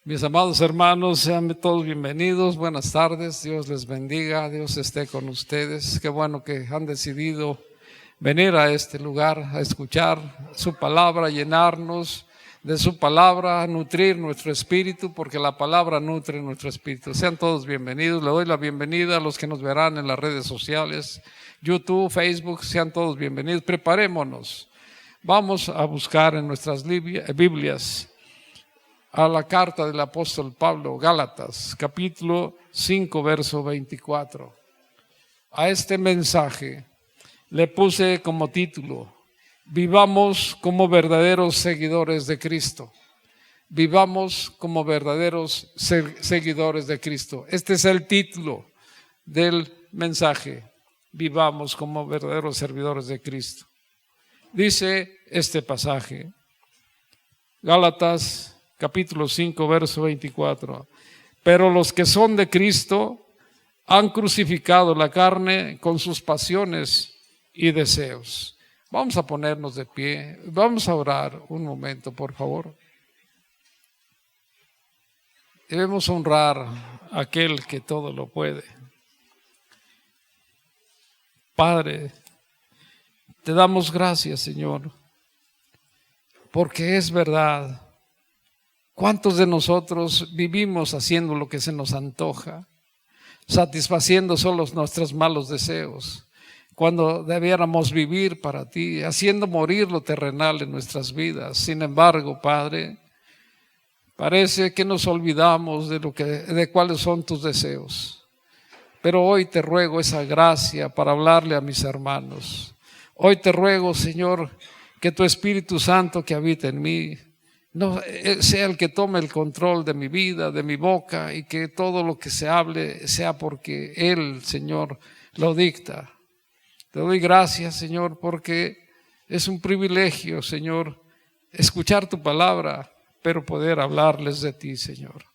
Mis amados hermanos, sean todos bienvenidos, buenas tardes, Dios les bendiga, Dios esté con ustedes. Qué bueno que han decidido venir a este lugar a escuchar su palabra, llenarnos de su palabra, nutrir nuestro espíritu, porque la palabra nutre nuestro espíritu. Sean todos bienvenidos, le doy la bienvenida a los que nos verán en las redes sociales, YouTube, Facebook, sean todos bienvenidos. Preparémonos, vamos a buscar en nuestras Biblias a la carta del apóstol Pablo, Gálatas, capítulo 5, verso 24. A este mensaje le puse como título: vivamos como verdaderos seguidores de Cristo. Vivamos como verdaderos seguidores de Cristo. Este es el título del mensaje: vivamos como verdaderos servidores de Cristo. Dice este pasaje, Gálatas capítulo 5, verso 24. Pero los que son de Cristo han crucificado la carne con sus pasiones y deseos. Vamos a ponernos de pie, vamos a orar un momento, por favor. Debemos honrar a aquel que todo lo puede. Padre, te damos gracias, Señor, porque es verdad. ¿Cuántos de nosotros vivimos haciendo lo que se nos antoja, satisfaciendo solo nuestros malos deseos, cuando debiéramos vivir para ti, haciendo morir lo terrenal en nuestras vidas? Sin embargo, Padre, parece que nos olvidamos de cuáles son tus deseos. Pero hoy te ruego esa gracia para hablarle a mis hermanos. Hoy te ruego, Señor, que tu Espíritu Santo que habita en mí no sea el que tome el control de mi vida, de mi boca, y que todo lo que se hable sea porque Él, Señor, lo dicta. Te doy gracias, Señor, porque es un privilegio, Señor, escuchar tu palabra, pero poder hablarles de ti, Señor.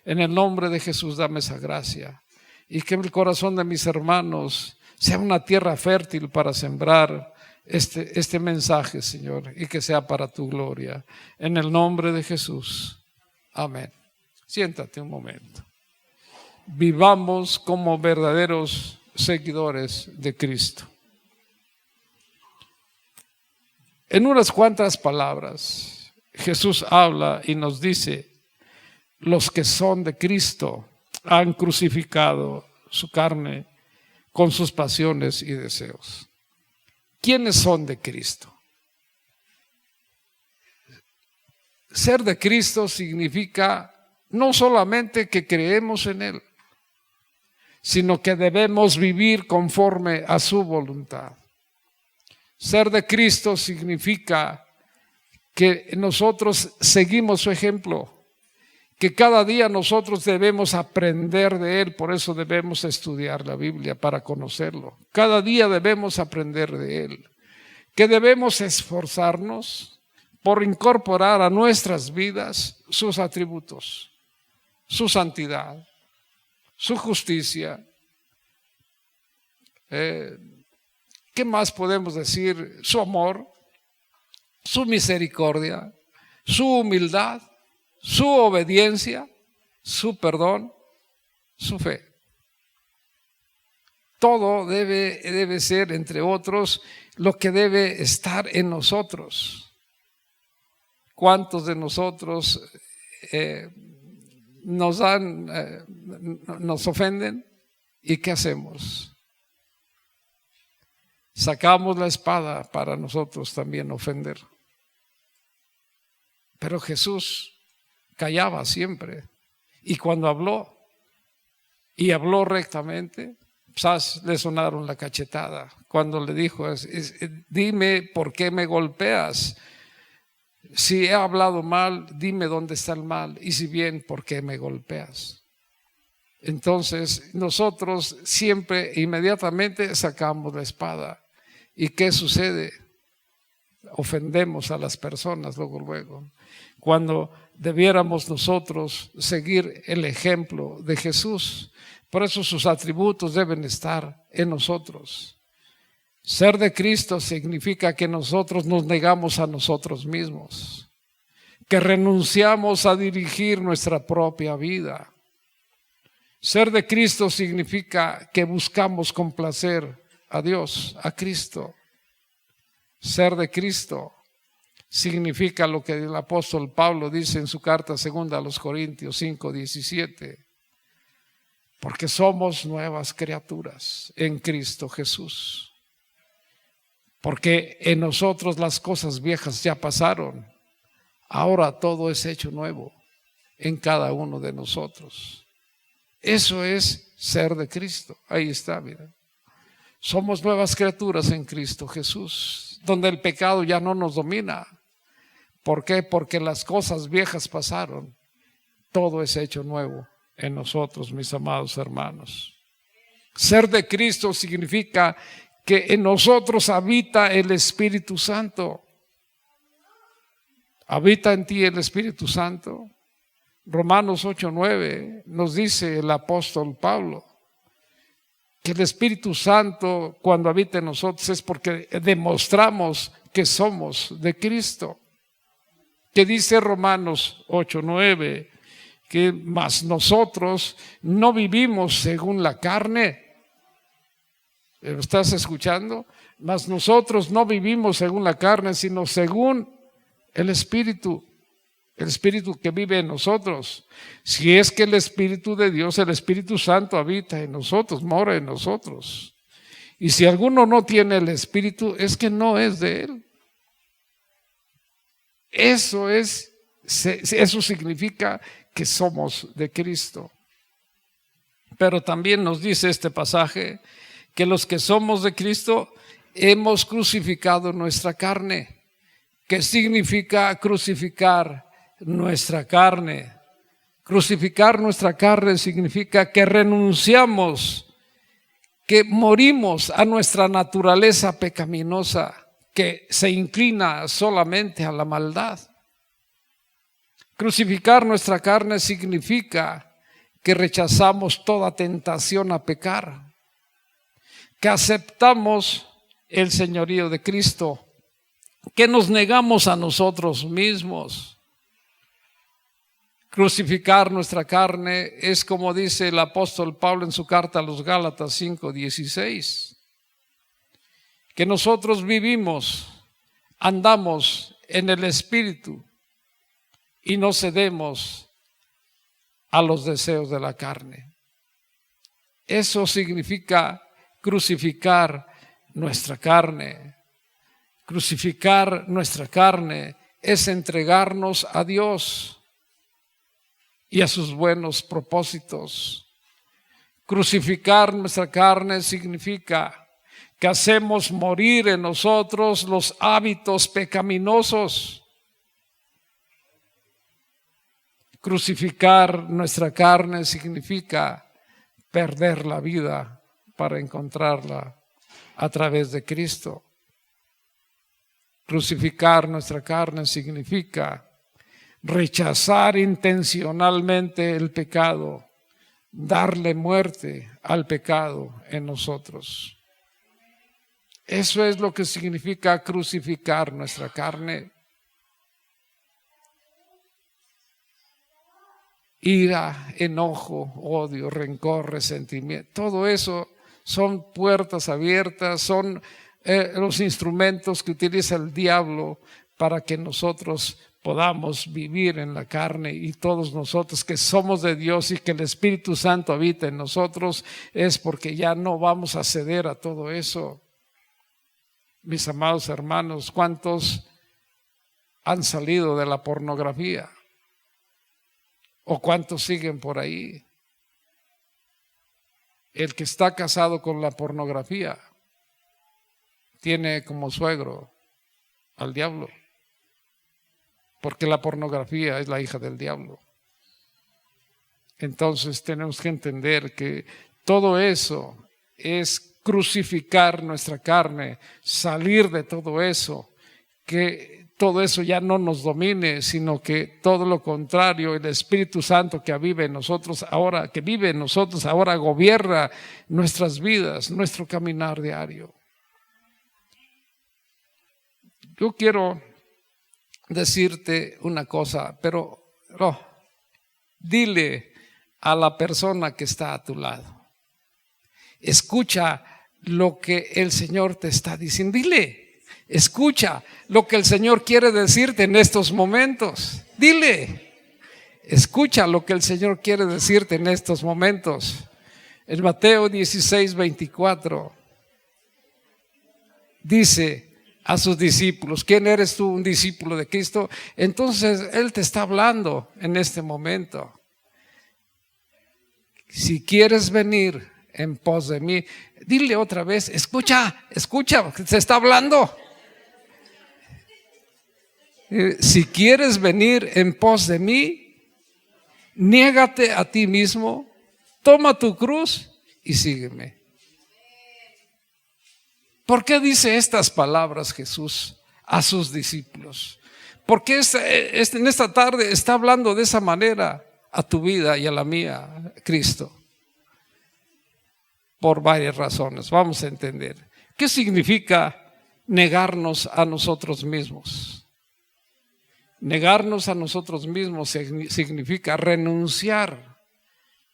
En el nombre de Jesús, dame esa gracia, y que el corazón de mis hermanos sea una tierra fértil para sembrar este mensaje, Señor, y que sea para tu gloria. En el nombre de Jesús. Amén. Siéntate un momento. Vivamos como verdaderos seguidores de Cristo. En unas cuantas palabras, Jesús habla y nos dice: los que son de Cristo han crucificado su carne con sus pasiones y deseos. ¿Quiénes son de Cristo? Ser de Cristo significa no solamente que creemos en Él, sino que debemos vivir conforme a su voluntad. Ser de Cristo significa que nosotros seguimos su ejemplo, que cada día nosotros debemos aprender de Él. Por eso debemos estudiar la Biblia, para conocerlo. Cada día debemos aprender de Él, que debemos esforzarnos por incorporar a nuestras vidas sus atributos, su santidad, su justicia. ¿Qué más podemos decir? Su amor, su misericordia, su humildad, su obediencia, su perdón, su fe. Todo debe ser, entre otros, lo que debe estar en nosotros. ¿Cuántos de nosotros nos ofenden? ¿Y qué hacemos? Sacamos la espada para nosotros también ofender. Pero Jesús callaba siempre, y cuando habló, y habló rectamente, quizás le sonaron la cachetada cuando le dijo: dime por qué me golpeas. Si he hablado mal, dime dónde está el mal, y si bien, ¿por qué me golpeas? Entonces nosotros siempre inmediatamente sacamos la espada. ¿Y qué sucede? Ofendemos a las personas luego. Cuando debiéramos nosotros seguir el ejemplo de Jesús. Por eso sus atributos deben estar en nosotros. Ser de Cristo significa que nosotros nos negamos a nosotros mismos, que renunciamos a dirigir nuestra propia vida. Ser de Cristo significa que buscamos complacer a Dios, a Cristo. Ser de Cristo significa lo que el apóstol Pablo dice en su carta segunda a los Corintios 5:17. Porque somos nuevas criaturas en Cristo Jesús. Porque en nosotros las cosas viejas ya pasaron. Ahora todo es hecho nuevo en cada uno de nosotros. Eso es ser de Cristo. Ahí está, mira. Somos nuevas criaturas en Cristo Jesús, donde el pecado ya no nos domina. ¿Por qué? Porque las cosas viejas pasaron. Todo es hecho nuevo en nosotros, mis amados hermanos. Ser de Cristo significa que en nosotros habita el Espíritu Santo. ¿Habita en ti el Espíritu Santo? Romanos 8:9 nos dice el apóstol Pablo que el Espíritu Santo, cuando habita en nosotros, es porque demostramos que somos de Cristo. Que dice Romanos 8:9 que mas nosotros no vivimos según la carne. ¿Lo estás escuchando? Mas nosotros no vivimos según la carne, sino según el Espíritu que vive en nosotros. Si es que el Espíritu de Dios, el Espíritu Santo habita en nosotros, mora en nosotros. Y si alguno no tiene el Espíritu, es que no es de Él. Eso significa que somos de Cristo. Pero también nos dice este pasaje que los que somos de Cristo hemos crucificado nuestra carne. ¿Qué significa crucificar nuestra carne? Crucificar nuestra carne significa que renunciamos, que morimos a nuestra naturaleza pecaminosa, que se inclina solamente a la maldad. Crucificar nuestra carne significa que rechazamos toda tentación a pecar, que aceptamos el señorío de Cristo, que nos negamos a nosotros mismos. Crucificar nuestra carne es como dice el apóstol Pablo en su carta a los Gálatas 5:16, que nosotros vivimos, andamos en el Espíritu y no cedemos a los deseos de la carne. Eso significa crucificar nuestra carne. Crucificar nuestra carne es entregarnos a Dios y a sus buenos propósitos. Crucificar nuestra carne significa que hacemos morir en nosotros los hábitos pecaminosos. Crucificar nuestra carne significa perder la vida para encontrarla a través de Cristo. Crucificar nuestra carne significa rechazar intencionalmente el pecado, darle muerte al pecado en nosotros. Eso es lo que significa crucificar nuestra carne. Ira, enojo, odio, rencor, resentimiento, todo eso son puertas abiertas, son los instrumentos que utiliza el diablo para que nosotros podamos vivir en la carne, y todos nosotros que somos de Dios y que el Espíritu Santo habita en nosotros es porque ya no vamos a ceder a todo eso. Mis amados hermanos, ¿cuántos han salido de la pornografía? ¿O cuántos siguen por ahí? El que está casado con la pornografía tiene como suegro al diablo, porque la pornografía es la hija del diablo. Entonces tenemos que entender que todo eso es crucificar nuestra carne, salir de todo eso, que todo eso ya no nos domine, sino que todo lo contrario, el Espíritu Santo que vive en nosotros ahora, gobierna nuestras vidas, nuestro caminar diario. Yo quiero decirte una cosa, pero no, dile a la persona que está a tu lado. Escucha lo que el Señor te está diciendo. Dile, escucha lo que el Señor quiere decirte en estos momentos. Dile, escucha lo que el Señor quiere decirte en estos momentos. En Mateo 16:24 dice a sus discípulos: ¿quién eres tú? Un discípulo de Cristo. Entonces Él te está hablando en este momento. Si quieres venir en pos de mí, dile otra vez: escucha, se está hablando. Si quieres venir en pos de mí, niégate a ti mismo, toma tu cruz y sígueme. ¿Por qué dice estas palabras Jesús a sus discípulos? ¿Por qué en esta tarde está hablando de esa manera a tu vida y a la mía, Cristo? Por varias razones. Vamos a entender. ¿Qué significa negarnos a nosotros mismos? Negarnos a nosotros mismos significa renunciar,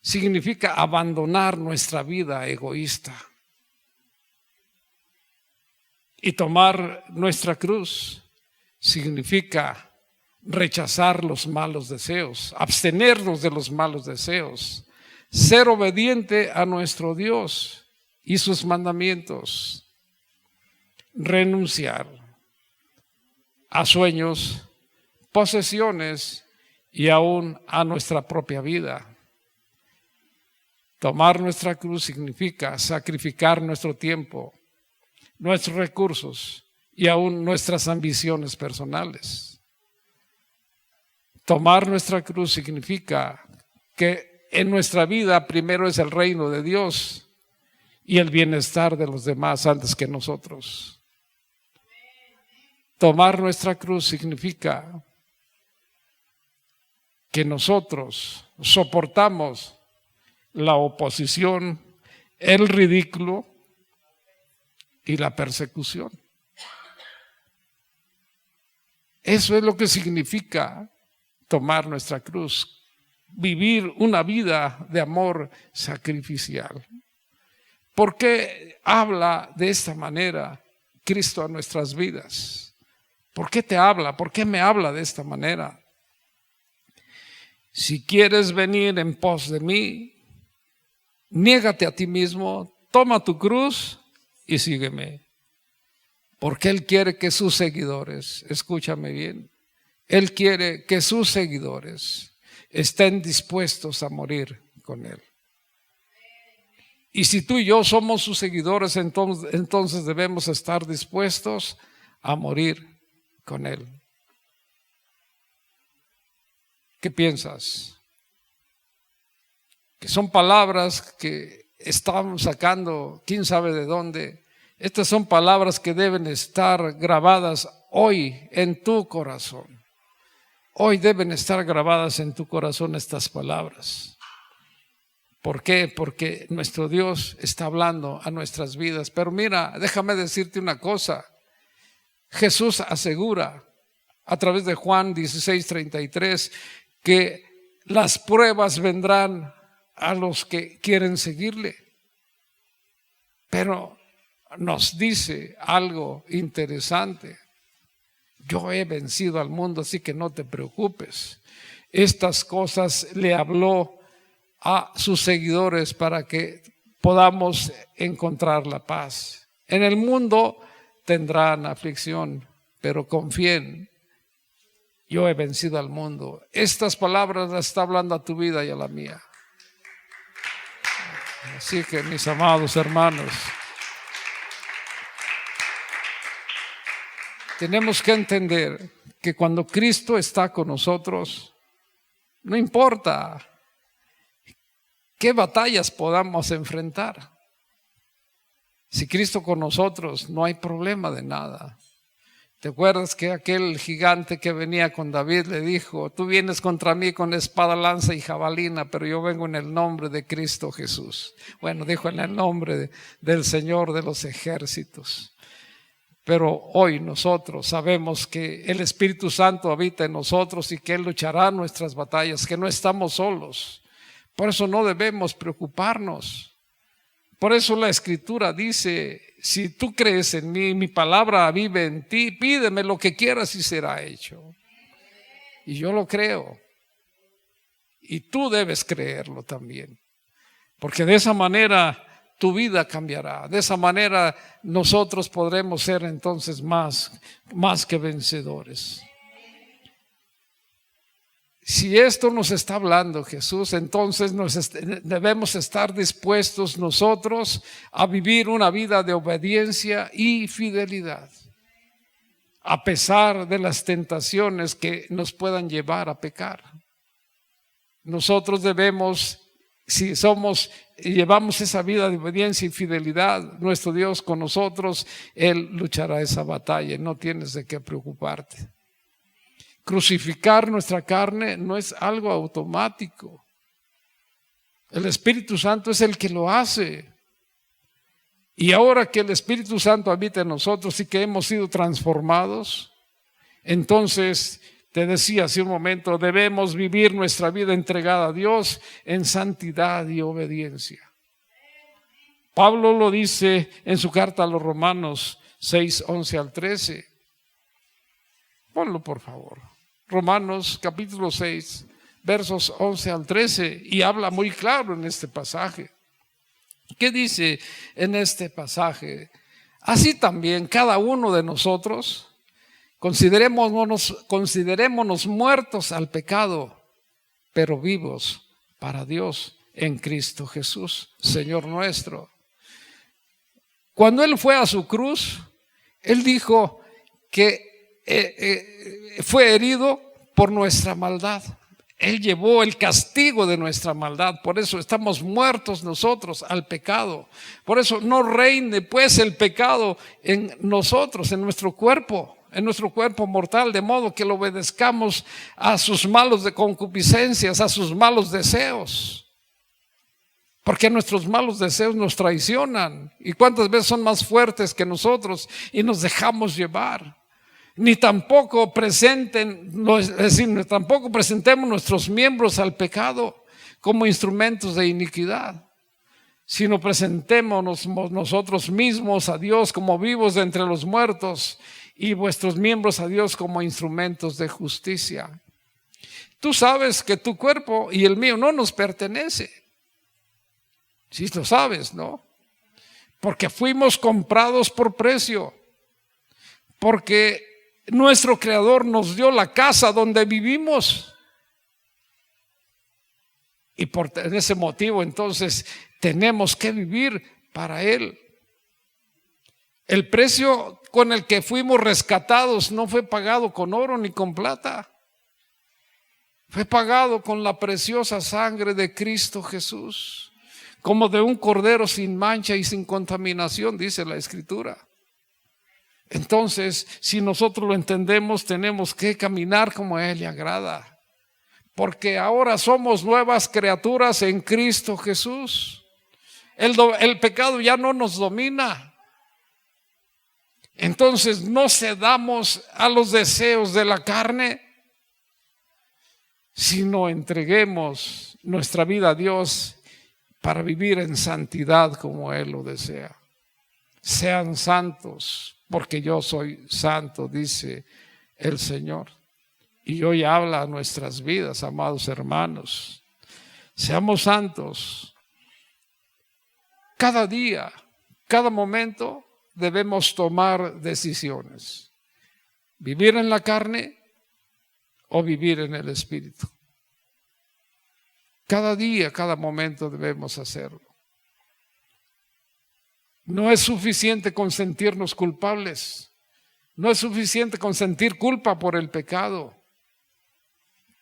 significa abandonar nuestra vida egoísta y tomar nuestra cruz. Significa rechazar los malos deseos, abstenernos de los malos deseos, ser obediente a nuestro Dios y sus mandamientos, renunciar a sueños, posesiones y aún a nuestra propia vida. Tomar nuestra cruz significa sacrificar nuestro tiempo, nuestros recursos y aún nuestras ambiciones personales. Tomar nuestra cruz significa que en nuestra vida primero es el reino de Dios y el bienestar de los demás antes que nosotros. Tomar nuestra cruz significa que nosotros soportamos la oposición, el ridículo y la persecución. Eso es lo que significa tomar nuestra cruz, vivir una vida de amor sacrificial. ¿Por qué habla de esta manera Cristo a nuestras vidas? ¿Por qué te habla? ¿Por qué me habla de esta manera? Si quieres venir en pos de mí, niégate a ti mismo, toma tu cruz y sígueme. Porque Él quiere que sus seguidores, escúchame bien, Él quiere que sus seguidores estén dispuestos a morir con Él. Y si tú y yo somos sus seguidores, entonces debemos estar dispuestos a morir con Él. ¿Qué piensas? Que son palabras que estamos sacando, quién sabe de dónde. Estas son palabras que deben estar grabadas hoy en tu corazón. Hoy deben estar grabadas en tu corazón estas palabras. ¿Por qué? Porque nuestro Dios está hablando a nuestras vidas. Pero mira, déjame decirte una cosa. Jesús asegura a través de Juan 16:33 que las pruebas vendrán a los que quieren seguirle. Pero nos dice algo interesante: yo he vencido al mundo, así que no te preocupes. Estas cosas le habló a sus seguidores para que podamos encontrar la paz. En el mundo tendrán aflicción, pero confíen, yo he vencido al mundo. Estas palabras las está hablando a tu vida y a la mía. Así que, mis amados hermanos, tenemos que entender que cuando Cristo está con nosotros, no importa qué batallas podamos enfrentar. Si Cristo con nosotros, no hay problema de nada. ¿Te acuerdas que aquel gigante que venía con David le dijo: tú vienes contra mí con espada, lanza y jabalina, pero yo vengo en el nombre de Cristo Jesús? Bueno, dijo en el nombre del Señor de los ejércitos. Pero hoy nosotros sabemos que el Espíritu Santo habita en nosotros y que Él luchará nuestras batallas, que no estamos solos. Por eso no debemos preocuparnos. Por eso la Escritura dice, si tú crees en mí, mi palabra vive en ti, pídeme lo que quieras y será hecho. Y yo lo creo. Y tú debes creerlo también. Porque de esa manera tu vida cambiará. De esa manera nosotros podremos ser entonces más que vencedores. Si esto nos está hablando Jesús, entonces debemos estar dispuestos nosotros a vivir una vida de obediencia y fidelidad, a pesar de las tentaciones que nos puedan llevar a pecar. Nosotros debemos, si llevamos esa vida de obediencia y fidelidad, nuestro Dios con nosotros, Él luchará esa batalla, no tienes de qué preocuparte. Crucificar nuestra carne no es algo automático. El Espíritu Santo es el que lo hace. Y ahora que el Espíritu Santo habita en nosotros y que hemos sido transformados, entonces, te decía hace un momento, debemos vivir nuestra vida entregada a Dios en santidad y obediencia. Pablo lo dice en su carta a los Romanos 6, 11 al 13. Ponlo por favor. Romanos capítulo 6, versos 11 al 13, y habla muy claro en este pasaje. ¿Qué dice en este pasaje? Así también cada uno de nosotros considerémonos muertos al pecado, pero vivos para Dios en Cristo Jesús, Señor nuestro. Cuando Él fue a su cruz, Él dijo que fue herido por nuestra maldad. Él llevó el castigo de nuestra maldad. Por eso estamos muertos nosotros al pecado. Por eso no reine pues el pecado en nosotros, en nuestro cuerpo mortal, de modo que lo obedezcamos a sus malos de concupiscencias, a sus malos deseos. Porque nuestros malos deseos nos traicionan. ¿Y cuántas veces son más fuertes que nosotros y nos dejamos llevar? Ni tampoco tampoco presentemos nuestros miembros al pecado como instrumentos de iniquidad, sino presentémonos nosotros mismos a Dios como vivos de entre los muertos y vuestros miembros a Dios como instrumentos de justicia. Tú sabes que tu cuerpo y el mío no nos pertenece. Sí lo sabes, ¿no? Porque fuimos comprados por precio. Porque nuestro Creador nos dio la casa donde vivimos. Y por ese motivo entonces tenemos que vivir para Él. El precio con el que fuimos rescatados no fue pagado con oro ni con plata. Fue pagado con la preciosa sangre de Cristo Jesús, como de un cordero sin mancha y sin contaminación, dice la Escritura. Entonces, si nosotros lo entendemos, tenemos que caminar como a Él le agrada, porque ahora somos nuevas criaturas en Cristo Jesús. El pecado ya no nos domina. Entonces no cedamos a los deseos de la carne, sino entreguemos nuestra vida a Dios para vivir en santidad como Él lo desea. Sean santos, porque yo soy santo, dice el Señor. Y hoy habla a nuestras vidas, amados hermanos. Seamos santos. Cada día, cada momento debemos tomar decisiones. Vivir en la carne o vivir en el Espíritu. Cada día, cada momento debemos hacerlo. No es suficiente con sentirnos culpables. No es suficiente con sentir culpa por el pecado.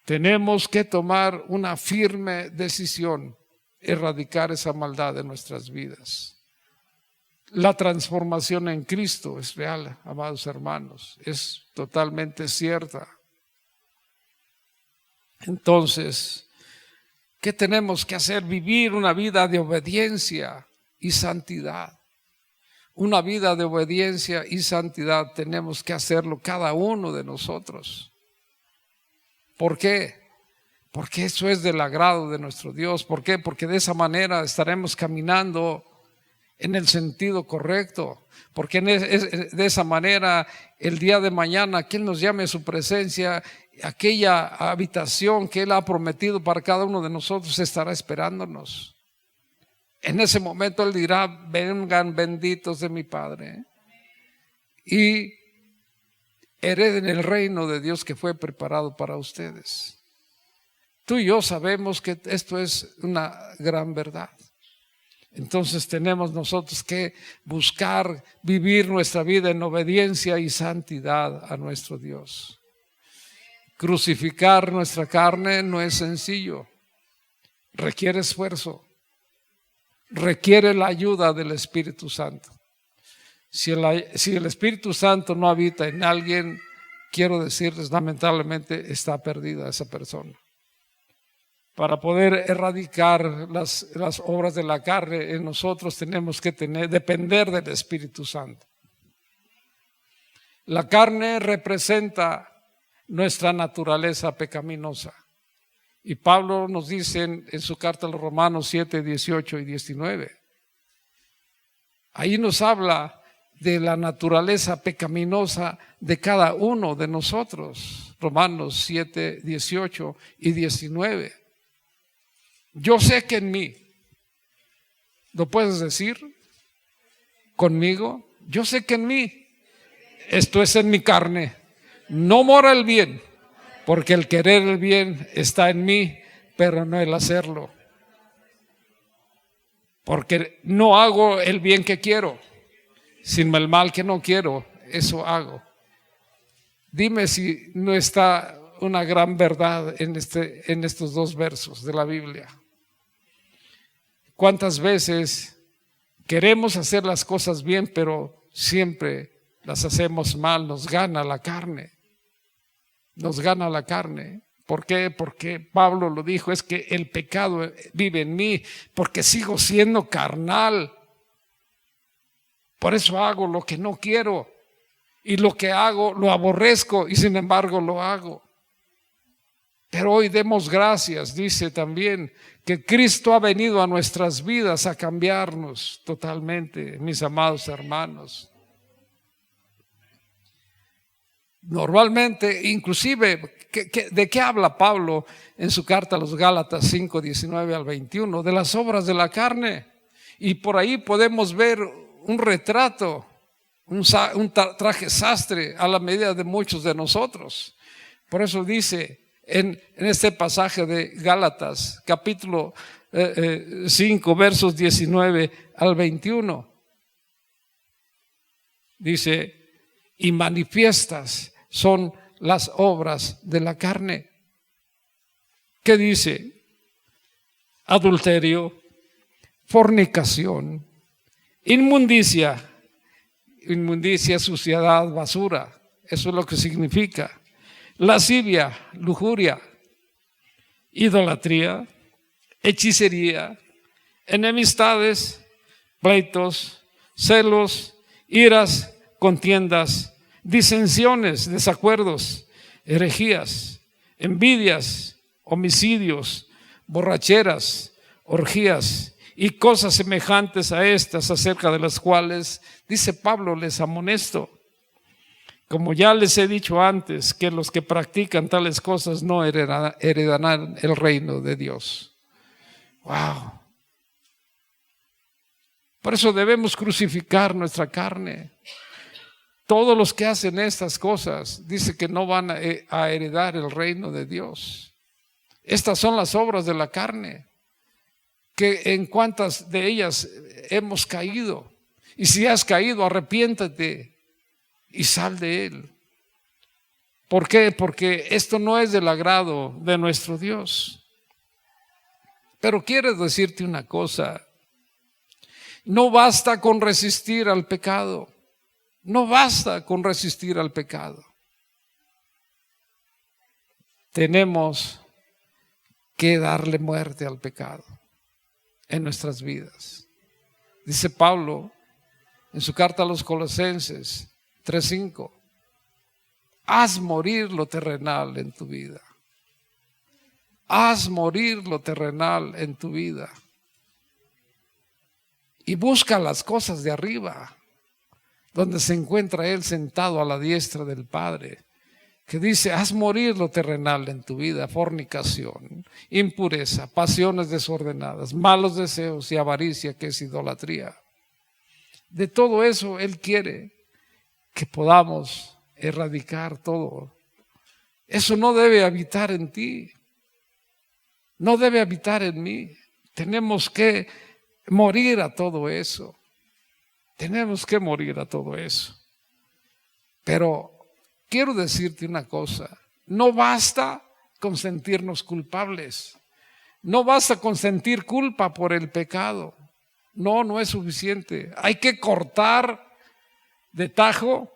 Tenemos que tomar una firme decisión, erradicar esa maldad de nuestras vidas. La transformación en Cristo es real, amados hermanos, es totalmente cierta. Entonces, ¿qué tenemos que hacer? Vivir una vida de obediencia y santidad. una vida de obediencia y santidad tenemos que hacerlo cada uno de nosotros. ¿Por qué? Porque eso es del agrado de nuestro Dios. ¿Por qué? Porque de esa manera estaremos caminando en el sentido correcto. Porque de esa manera el día de mañana que Él nos llame a su presencia, aquella habitación que Él ha prometido para cada uno de nosotros estará esperándonos. En ese momento Él dirá: vengan benditos de mi Padre y hereden el reino de Dios que fue preparado para ustedes. Tú y yo sabemos que esto es una gran verdad. Entonces tenemos nosotros que buscar vivir nuestra vida en obediencia y santidad a nuestro Dios. Crucificar nuestra carne no es sencillo, requiere esfuerzo, requiere la ayuda del Espíritu Santo. Si el Espíritu Santo no habita en alguien, quiero decirles, lamentablemente está perdida esa persona. Para poder erradicar las obras de la carne en nosotros tenemos que depender del Espíritu Santo. La carne representa nuestra naturaleza pecaminosa. Y Pablo nos dice en su carta a los Romanos 7, 18 y 19. Ahí nos habla de la naturaleza pecaminosa de cada uno de nosotros. Romanos 7, 18 y 19. Yo sé que en mí, ¿lo puedes decir conmigo? Yo sé que en mí, esto es en mi carne, no mora el bien, porque el querer el bien está en mí, pero no el hacerlo. Porque no hago el bien que quiero, sino el mal que no quiero, eso hago. Dime si no está una gran verdad en estos dos versos de la Biblia. ¿Cuántas veces queremos hacer las cosas bien, pero siempre las hacemos mal? Nos gana la carne. Nos gana la carne. ¿Por qué? Porque Pablo lo dijo, es que el pecado vive en mí, porque sigo siendo carnal. Por eso hago lo que no quiero, y lo que hago lo aborrezco, y sin embargo lo hago. Pero hoy demos gracias, dice también, que Cristo ha venido a nuestras vidas a cambiarnos totalmente, mis amados hermanos. Normalmente, inclusive, ¿de qué habla Pablo en su carta a los Gálatas 5, 19 al 21? De las obras de la carne. Y por ahí podemos ver un retrato, un traje sastre a la medida de muchos de nosotros. Por eso dice en este pasaje de Gálatas, capítulo 5, versos 19 al 21, dice: y manifiestas son las obras de la carne. ¿Qué dice? Adulterio, fornicación, inmundicia, suciedad, basura, eso es lo que significa. Lascivia, lujuria, idolatría, hechicería, enemistades, pleitos, celos, iras, contiendas, disensiones, desacuerdos, herejías, envidias, homicidios, borracheras, orgías y cosas semejantes a estas, acerca de las cuales, dice Pablo, les amonesto. Como ya les he dicho antes, que los que practican tales cosas no heredarán el reino de Dios. Wow. Por eso debemos crucificar nuestra carne. Todos los que hacen estas cosas, dice que no van a heredar el reino de Dios. Estas son las obras de la carne, que en cuantas de ellas hemos caído. Y si has caído, arrepiéntate y sal de él. ¿Por qué? Porque esto no es del agrado de nuestro Dios. Pero quiero decirte una cosa: no basta con resistir al pecado. No basta con resistir al pecado. Tenemos que darle muerte al pecado en nuestras vidas. Dice Pablo en su carta a los Colosenses 3:5. Haz morir lo terrenal en tu vida. Haz morir lo terrenal en tu vida. Y busca las cosas de arriba, donde se encuentra Él sentado a la diestra del Padre, que dice: haz morir lo terrenal en tu vida, fornicación, impureza, pasiones desordenadas, malos deseos y avaricia, que es idolatría. De todo eso Él quiere que podamos erradicar todo. Eso no debe habitar en ti, no debe habitar en mí. Tenemos que morir a todo eso. Tenemos que morir a todo eso. Pero quiero decirte una cosa: no basta con sentirnos culpables. No basta con sentir culpa por el pecado. No es suficiente. Hay que cortar de tajo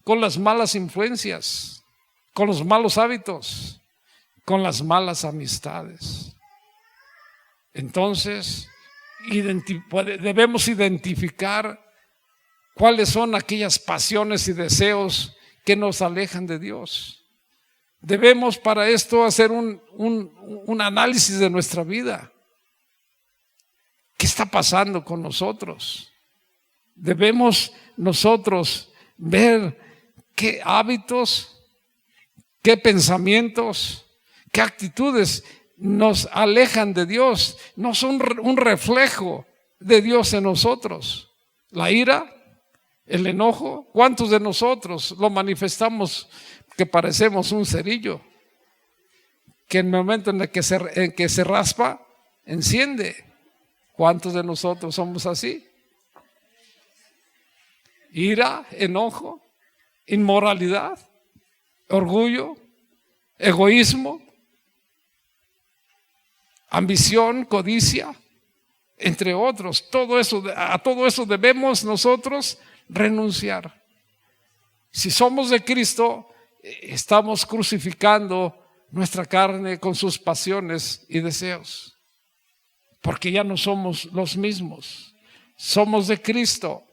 con las malas influencias, con los malos hábitos, con las malas amistades. Entonces, debemos identificar cuáles son aquellas pasiones y deseos que nos alejan de Dios. Debemos para esto hacer un análisis de nuestra vida. ¿Qué está pasando con nosotros? Debemos nosotros ver qué hábitos, qué pensamientos, qué actitudes nos alejan de Dios. No son un reflejo de Dios en nosotros. La ira, el enojo, ¿cuántos de nosotros lo manifestamos que parecemos un cerillo? Que en el momento en que se raspa, enciende. ¿Cuántos de nosotros somos así? Ira, enojo, inmoralidad, orgullo, egoísmo, ambición, codicia, entre otros. A todo eso debemos nosotros renunciar. Si somos de Cristo, estamos crucificando nuestra carne con sus pasiones y deseos, porque ya no somos los mismos, somos de Cristo.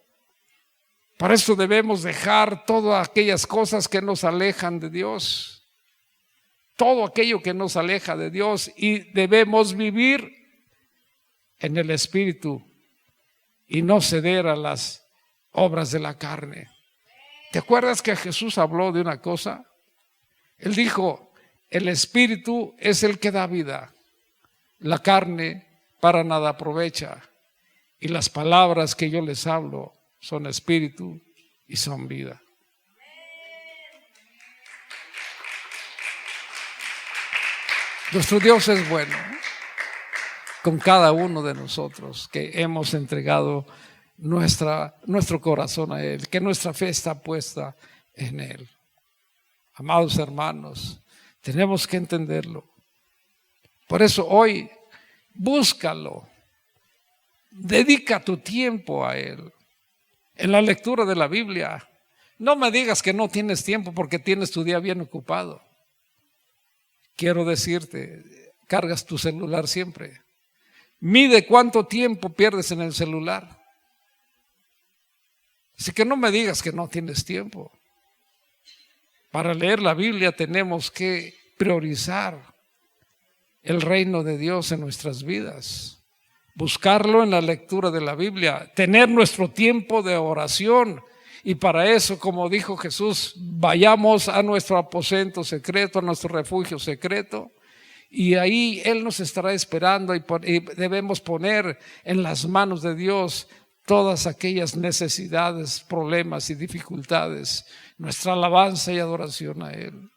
Por eso debemos dejar todas aquellas cosas que nos alejan de Dios, todo aquello que nos aleja de Dios, y debemos vivir en el Espíritu y no ceder a las obras de la carne. ¿Te acuerdas que Jesús habló de una cosa? Él dijo: el Espíritu es el que da vida, la carne para nada aprovecha, y las palabras que yo les hablo son espíritu y son vida. Nuestro Dios es bueno con cada uno de nosotros que hemos entregado nuestro corazón a Él, que nuestra fe está puesta en Él. Amados hermanos, tenemos que entenderlo. Por eso hoy búscalo, dedica tu tiempo a Él. En la lectura de la Biblia, no me digas que no tienes tiempo porque tienes tu día bien ocupado. Quiero decirte, cargas tu celular siempre. Mide cuánto tiempo pierdes en el celular. Así que no me digas que no tienes tiempo. Para leer la Biblia tenemos que priorizar el reino de Dios en nuestras vidas. Buscarlo en la lectura de la Biblia, tener nuestro tiempo de oración. Y para eso, como dijo Jesús, vayamos a nuestro aposento secreto, a nuestro refugio secreto, y ahí Él nos estará esperando, y debemos poner en las manos de Dios todas aquellas necesidades, problemas y dificultades, nuestra alabanza y adoración a Él.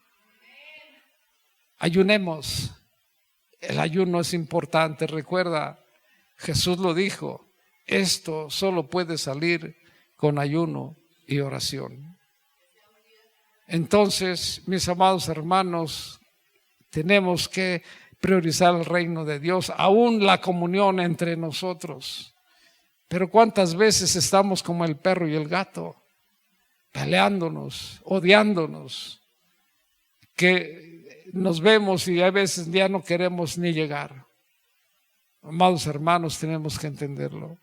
Ayunemos. El ayuno es importante. Recuerda, Jesús lo dijo: esto solo puede salir con ayuno y oración. Entonces, mis amados hermanos, tenemos que priorizar el reino de Dios, aún la comunión entre nosotros. Pero ¿cuántas veces estamos como el perro y el gato, peleándonos, odiándonos, que nos vemos y a veces ya no queremos ni llegar? Amados hermanos, tenemos que entenderlo.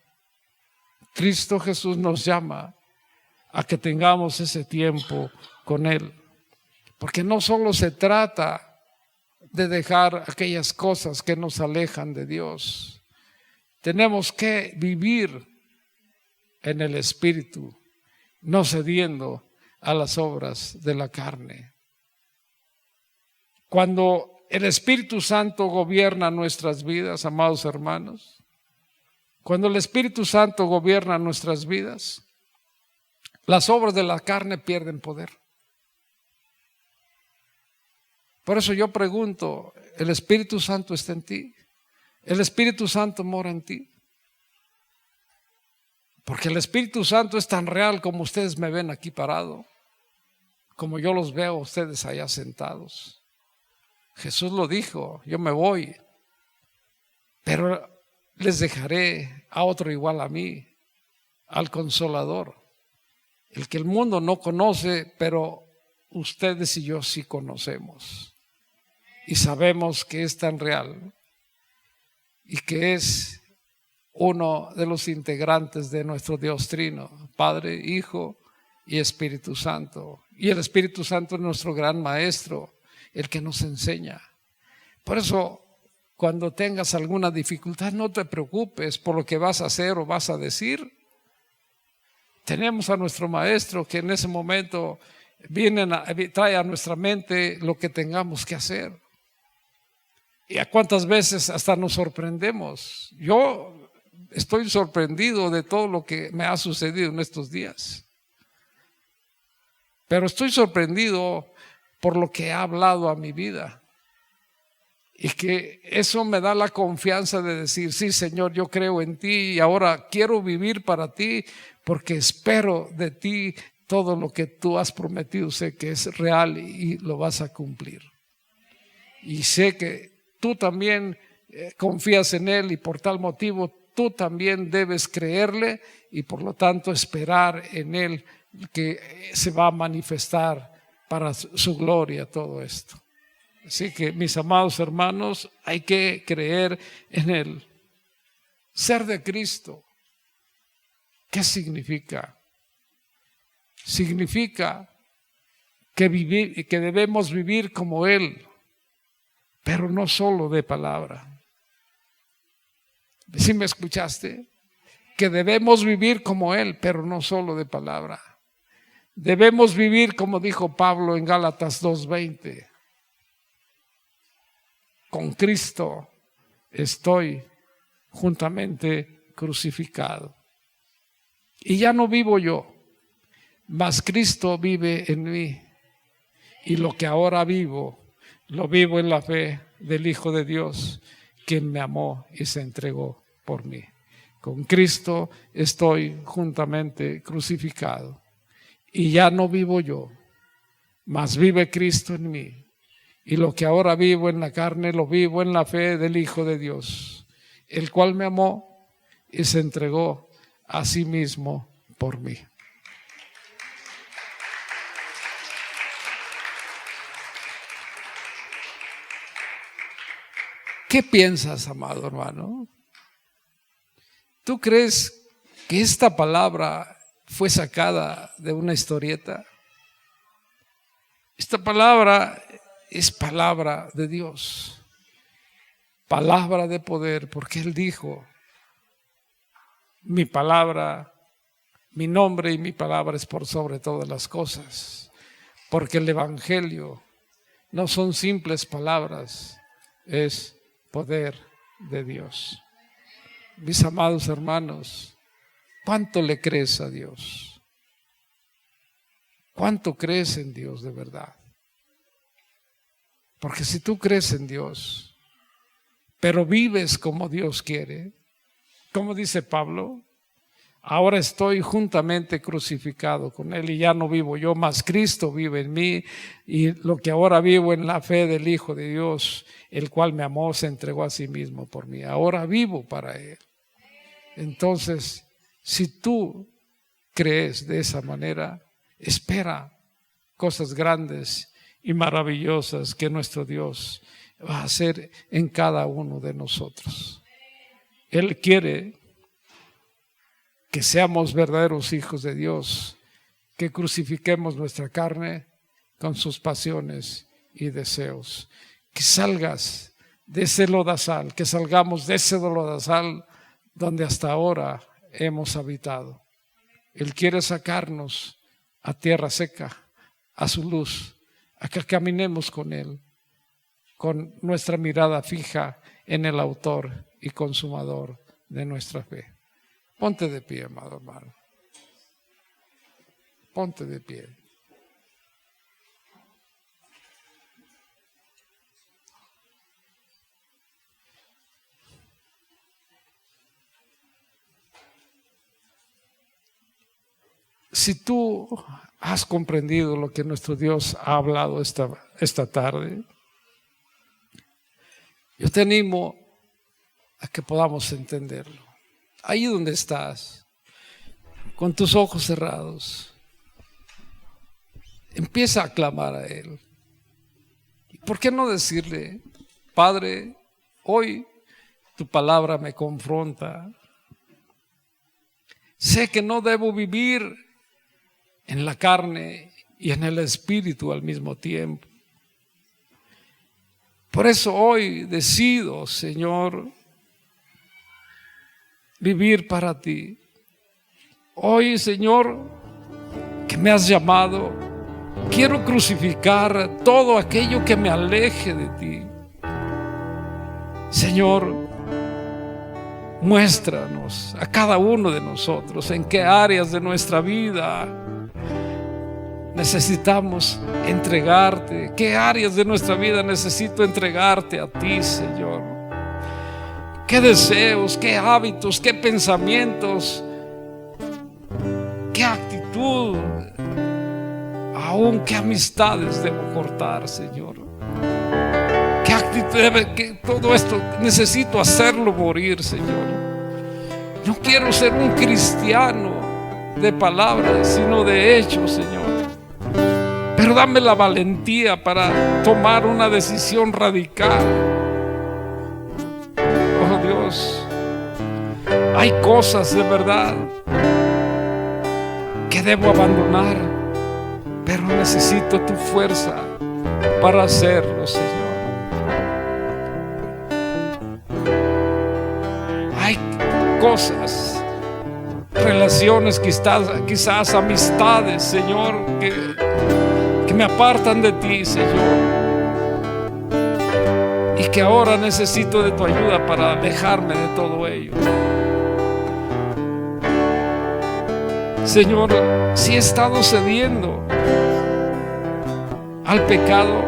Cristo Jesús nos llama a que tengamos ese tiempo con Él. Porque no solo se trata de dejar aquellas cosas que nos alejan de Dios. Tenemos que vivir en el Espíritu, no cediendo a las obras de la carne. Cuando el Espíritu Santo gobierna nuestras vidas, amados hermanos, cuando el Espíritu Santo gobierna nuestras vidas, las obras de la carne pierden poder. Por eso yo pregunto, ¿el Espíritu Santo está en ti? ¿El Espíritu Santo mora en ti? Porque el Espíritu Santo es tan real como ustedes me ven aquí parado, como yo los veo a ustedes allá sentados. Jesús lo dijo, yo me voy, pero les dejaré a otro igual a mí, al Consolador, el que el mundo no conoce, pero ustedes y yo sí conocemos. Y sabemos que es tan real y que es uno de los integrantes de nuestro Dios Trino, Padre, Hijo y Espíritu Santo. Y el Espíritu Santo es nuestro gran maestro, el que nos enseña. Por eso, cuando tengas alguna dificultad, no te preocupes por lo que vas a hacer o vas a decir. Tenemos a nuestro maestro que en ese momento trae a nuestra mente lo que tengamos que hacer. Y a cuántas veces hasta nos sorprendemos. Yo estoy sorprendido de todo lo que me ha sucedido en estos días. Pero estoy sorprendido por lo que ha hablado a mi vida. Y que eso me da la confianza de decir, sí, Señor, yo creo en ti y ahora quiero vivir para ti porque espero de ti todo lo que tú has prometido. Sé que es real y lo vas a cumplir. Y sé que tú también confías en Él y por tal motivo tú también debes creerle y por lo tanto esperar en Él que se va a manifestar para su gloria todo esto. Así que mis amados hermanos, hay que creer en Él. Ser de Cristo, ¿qué significa? Significa que debemos vivir como Él, pero no solo de palabra. ¿Sí me escuchaste? Que debemos vivir como Él, pero no solo de palabra. Debemos vivir como dijo Pablo en Gálatas 2:20. Con Cristo estoy juntamente crucificado. Y ya no vivo yo, mas Cristo vive en mí. Y lo que ahora vivo, lo vivo en la fe del Hijo de Dios, quien me amó y se entregó por mí. Con Cristo estoy juntamente crucificado. Y ya no vivo yo, mas vive Cristo en mí. Y lo que ahora vivo en la carne, lo vivo en la fe del Hijo de Dios, el cual me amó y se entregó a sí mismo por mí. ¿Qué piensas, amado hermano? ¿Tú crees que esta palabra fue sacada de una historieta? Esta palabra es palabra de Dios, palabra de poder, porque Él dijo, mi palabra, mi nombre y mi palabra es por sobre todas las cosas, porque el Evangelio no son simples palabras, es poder de Dios. Mis amados hermanos, ¿cuánto le crees a Dios? ¿Cuánto crees en Dios de verdad? Porque si tú crees en Dios, pero vives como Dios quiere, como dice Pablo, ahora estoy juntamente crucificado con Él y ya no vivo yo, mas Cristo vive en mí y lo que ahora vivo en la fe del Hijo de Dios, el cual me amó, se entregó a sí mismo por mí. Ahora vivo para Él. Entonces, si tú crees de esa manera, espera cosas grandes y maravillosas que nuestro Dios va a hacer en cada uno de nosotros. Él quiere que seamos verdaderos hijos de Dios, que crucifiquemos nuestra carne con sus pasiones y deseos. Que salgas de ese lodazal, que salgamos de ese lodazal donde hasta ahora hemos habitado. Él quiere sacarnos a tierra seca, a su luz, a que caminemos con Él, con nuestra mirada fija en el autor y consumador de nuestra fe. Ponte de pie, amado hermano. Ponte de pie. Si tú has comprendido lo que nuestro Dios ha hablado esta tarde, yo te animo a que podamos entenderlo. Ahí donde estás, con tus ojos cerrados, empieza a clamar a Él. ¿Por qué no decirle: Padre, hoy tu palabra me confronta. Sé que no debo vivir en la carne y en el espíritu al mismo tiempo. Por eso hoy decido, Señor, vivir para ti. Hoy, Señor, que me has llamado, quiero crucificar todo aquello que me aleje de ti. Señor, muéstranos a cada uno de nosotros en qué áreas de nuestra vida necesitamos entregarte, qué áreas de nuestra vida necesito entregarte a ti, Señor. Qué deseos, qué hábitos, qué pensamientos, qué actitud, aún qué amistades debo cortar, Señor. Qué actitud, que todo esto necesito hacerlo morir, Señor. No quiero ser un cristiano de palabras, sino de hechos, Señor. Pero dame la valentía para tomar una decisión radical. Oh Dios, hay cosas de verdad que debo abandonar, pero necesito tu fuerza para hacerlo, Señor. Hay cosas, relaciones, quizás amistades, Señor, que me apartan de ti, Señor, y que ahora necesito de tu ayuda para alejarme de todo ello. Señor, si he estado cediendo al pecado,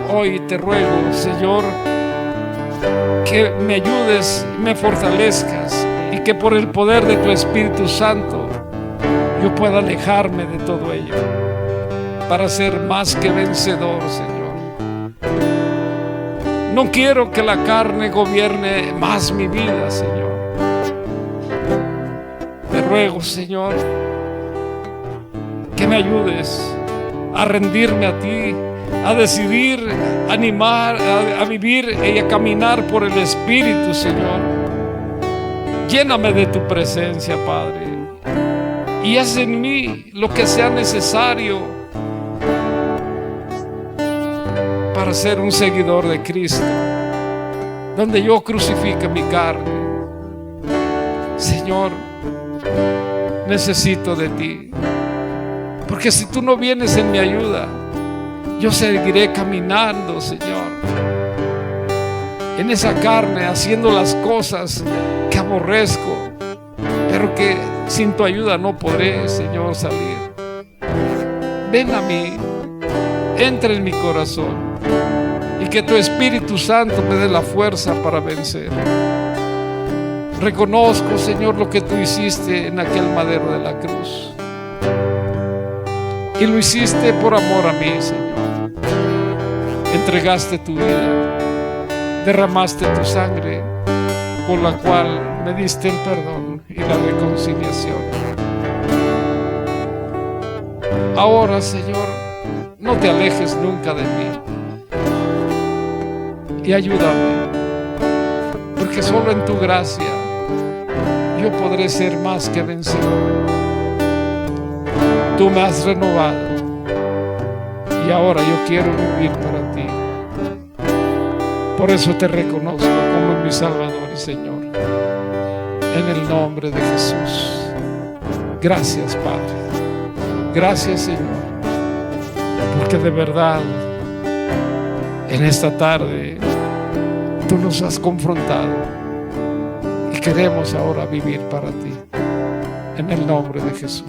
hoy te ruego, Señor, que me ayudes, me fortalezcas, y que por el poder de tu Espíritu Santo yo pueda alejarme de todo ello, para ser más que vencedor, Señor. No quiero que la carne gobierne más mi vida, Señor. Te ruego, Señor, que me ayudes a rendirme a ti, a decidir, a animar, a vivir y a caminar por el Espíritu, Señor. Lléname de tu presencia, Padre, y haz en mí lo que sea necesario para ser un seguidor de Cristo, donde yo crucifique mi carne. Señor, necesito de ti, porque si tú no vienes en mi ayuda, yo seguiré caminando, Señor, en esa carne, haciendo las cosas que aborrezco, pero que sin tu ayuda no podré, Señor, salir. Ven a mí, entra en mi corazón, y que tu Espíritu Santo me dé la fuerza para vencer. Reconozco, Señor, lo que tú hiciste en aquel madero de la cruz, y lo hiciste por amor a mí, Señor. Entregaste tu vida, derramaste tu sangre, por la cual me diste el perdón y la reconciliación. Ahora, Señor, no te alejes nunca de mí, y ayúdame, porque solo en tu gracia yo yo podré ser más que vencedor. Tú me has renovado y ahora yo quiero vivir para ti. Por eso te reconozco como mi Salvador y Señor. En el nombre de Jesús. Gracias, Padre. Gracias, Señor. Porque de verdad, en esta tarde, tú nos has confrontado y queremos ahora vivir para ti. En el nombre de Jesús.